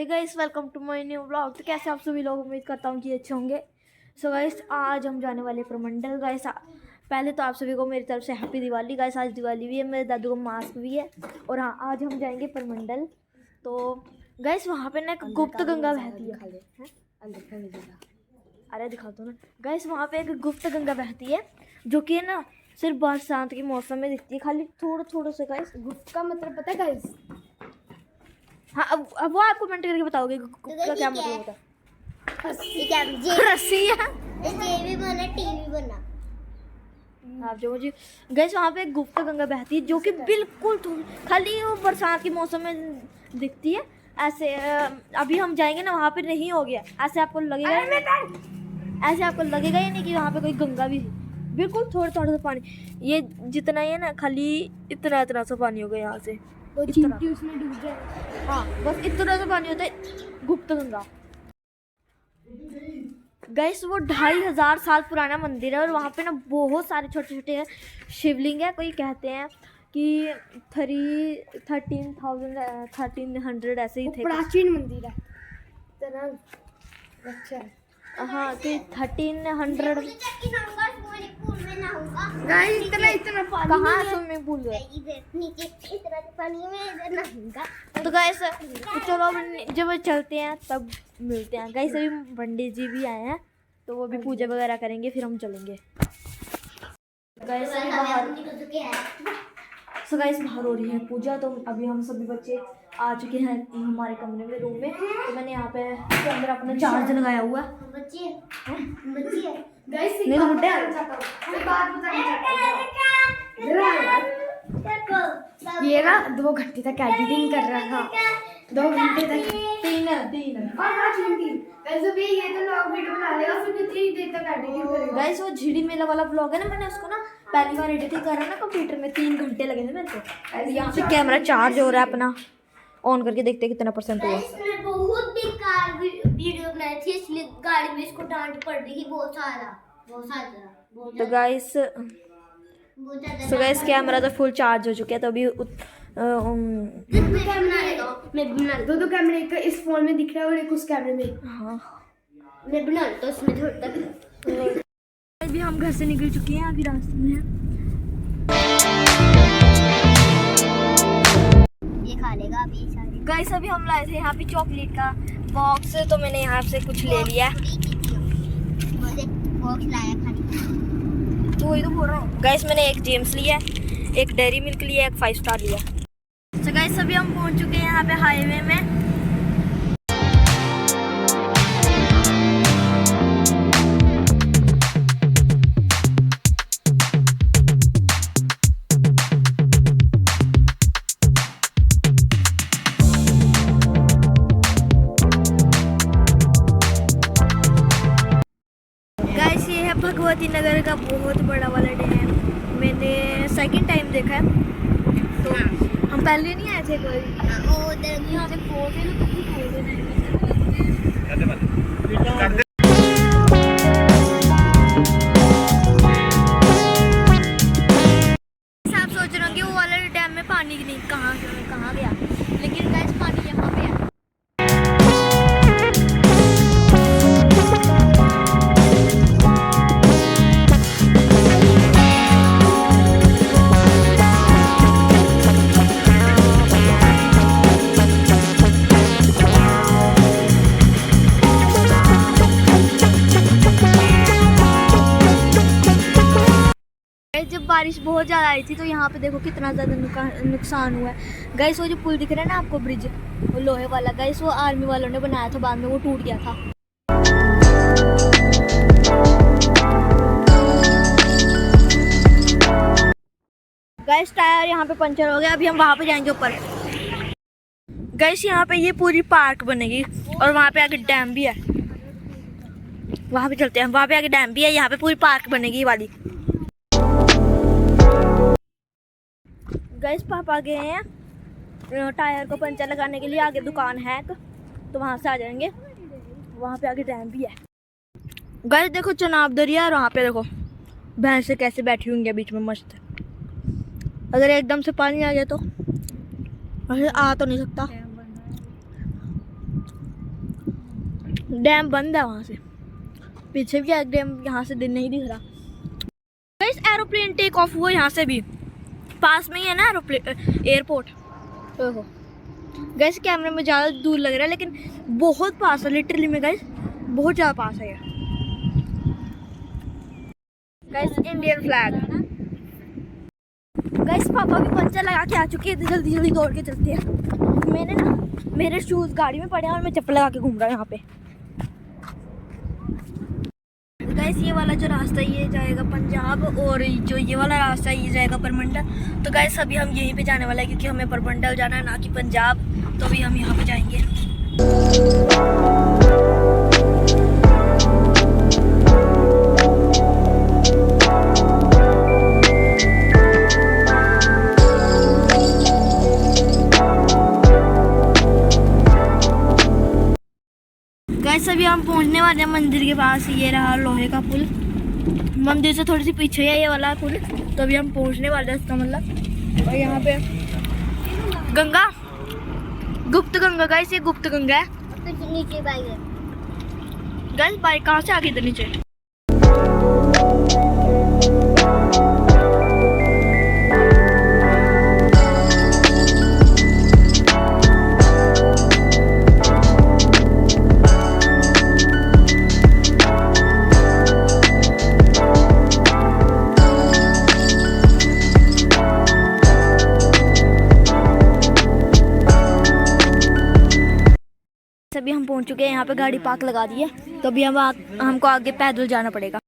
Hey guys, welcome to my new vlog. तो कैसे आप सभी लोग, उम्मीद करता हूँ कि अच्छे होंगे। सो गाइस, आज हम जाने वाले प्रमंडल। गाइस पहले तो आप सभी को मेरी तरफ से हैप्पी दिवाली। गाइस आज दिवाली भी है, मेरे दादू को मास्क भी है। और हाँ, आज हम जाएंगे प्रमंडल। तो गाइस वहाँ पे ना एक गुप्त गंगा बहती है। अरे दिखा दो ना गाइस, वहाँ पे एक गुप्त गंगा बहती है जो कि है ना सिर्फ बरसात के मौसम में दिखती है, खाली थोड़ा थोड़ा से। गाइस गुप्त का मतलब पता है गाइस? हाँ, अब वो आपको कमेंट करके बताओगे गुप्त का क्या मतलब होता है। रस्सी है, टीवी बना। आप जो मुझे गैस वहाँ पे एक गुप्त गंगा बहती है जो कि बिल्कुल खाली वो बरसात के मौसम में दिखती है। ऐसे अभी हम जाएंगे ना, वहाँ पे नहीं हो गया। ऐसे आपको लगेगा ही नहीं कि वहाँ पे कोई गंगा भी थी। बिल्कुल थोड़ा थोड़ा सा पानी, ये जितना ही है ना, खाली इतना इतना सा पानी होगा यहाँ से। उसमें डूब जाए। हाँ, बस इतना सा पानी होता है गुप्त गंगा। गैस वो 2500 साल पुराना मंदिर है और वहाँ पे ना बहुत सारे छोटे छोटे शिवलिंग है। कोई कहते हैं कि 1300 ऐसे ही थे। प्राचीन मंदिर है, इतना अच्छा है। हाँ, कि 1300। गाइस इतना पानी कहाँ स्विमिंग पूल है? तो गैस चलो अब जब चलते हैं तब मिलते हैं। गैस अभी पंडित जी भी आए हैं, तो वो भी पूजा वगैरह करेंगे, फिर हम चलेंगे। गैस बाहर हो रही है पूजा। तो अभी हम सभी बच्चे आ चुके हैं हमारे कमरे में, रूम में। तो मैंने यहाँ पे अंदर अपना चार्ज लगाया हुआ है। गाइस नहीं तो बुड्ढे मैं बात बताना चाहता हूं। ये ना 2 घंटे तक एडिटिंग कर रहा था। 2 घंटे तक, 3 और 5 मिनट। वैसे भी ये तो लोग वीडियो बना लेगा, फिर कितनी देर तक एडिटिंग करेगा। गाइस वो झिड़ी मेला वाला ब्लॉग है ना, मैंने उसको ना पहली बार एडिटिंग करा ना कंप्यूटर में, 3 घंटे लगे थे मेरे को। यहाँ पे कैमरा चार्ज हो रहा है अपना, ऑन करके देखते हैं कितना परसेंट हुआ। इसने बहुत बेकार वीडियो बनाई थी, इसलिए गाड़ी में इसको डांट पड़ रही थी बहुत ज्यादा। तो गाइस कैमरा तो फुल चार्ज हो चुका है। तो अभी दो कैमरे, एक इस फोन में दिख रहा है और एक उस कैमरे में। हाँ, मैं बना तो इसमें थोड़ा तक अभी हम घर से निकल चुके हैं, अभी रास्ते में हैं। ये खा लेगा अभी सारी। गाइस अभी हम लाए थे यहाँ पे चॉकलेट का बॉक्स, तो मैंने यहाँ से कुछ ले लिया। बॉक्स लाया खाली, तो वही तो बोल रहा हूँ। गाइस मैंने एक जेम्स लिया, एक डेयरी मिल्क लिया, एक 5 स्टार लिया। तो गाइस अभी हम पहुँच चुके हैं यहाँ पे हाईवे में। गाइस ये है भगवती नगर का बहुत बड़ा वाला डैम। मैंने सेकंड टाइम देखा है, तो हम पहले नहीं आए थे कोई। यहाँ से आप सोच रहे होंगे वो वाला डैम में पानी नहीं कहाँ गया, लेकिन गाइस पानी यहाँ पे है। जब बारिश बहुत ज़्यादा आई थी तो यहाँ पे देखो कितना ज़्यादा नुकसान हुआ है। गाइस वो जो पुल दिख रहा है ना आपको, ब्रिज, वो लोहे वाला, गाइस वो आर्मी वालों ने बनाया था, बाद में वो टूट गया था। गाइस टायर यहाँ पे पंचर हो गया, अभी हम वहाँ पे जाएंगे ऊपर। गाइस यहाँ पे ये पूरी पार्क बनेगी और वहाँ पे आगे डैम भी है। वहाँ पे चलते हैं, वहाँ पे आगे डैम भी है, यहाँ पे पूरी पार्क बनेगी वाली। गाइस पापा गए हैं टायर को पंचर लगाने के लिए, आगे दुकान है तो वहाँ से आ जाएंगे। वहाँ पे आगे डैम भी है। गाइस देखो चनाब दरिया, और वहाँ पे देखो भैंसे कैसे बैठी हुई है बीच में मस्त। अगर एकदम से पानी आ गया तो आ तो नहीं सकता। डैम बंद है वहाँ से, पीछे भी एक डैम यहाँ से दिन नहीं दिख रहा। गाइस एरोप्लेन टेक ऑफ हुआ यहाँ से भी, पास में ही है ना एयरपोर्ट। ओहो गाइस कैमरे में ज़्यादा दूर लग रहा है लेकिन बहुत पास है, लिटरली में गाइस बहुत ज़्यादा पास है ये। Guys Indian flag. गाइस पापा भी पंचर लगा के आ चुके हैं, जल्दी जल्दी दौड़ के चलते हैं। मैंने ना मेरे शूज़ गाड़ी में पड़े हैं और मैं चप्पल लगा के घूम रहा हूँ यहाँ पे। गाइस ये वाला जो रास्ता ये जाएगा पंजाब और जो ये वाला रास्ता ये जाएगा परमंडल। तो गाइस अभी हम यहीं पे जाने वाला है क्योंकि हमें परमंडल जाना है ना कि पंजाब, तो अभी हम यहाँ पे जाएंगे। गाइस अभी हम पहुंचने वाले हैं मंदिर के पास। ये रहा लोहे का पुल, मंदिर से थोड़ी सी पीछे है ये वाला पुल। तो अभी हम पहुंचने वाले हैं इसका मतलब। और यहाँ पे गंगा, गुप्त गंगा गाइस, ये गुप्त गंगा है। नीचे बाइक है गाइस बाइक कहाँ से आ गई इधर नीचे? अभी हम पहुंच चुके हैं, यहाँ पे गाड़ी पार्क लगा दी है। तो अभी हमको आगे पैदल जाना पड़ेगा।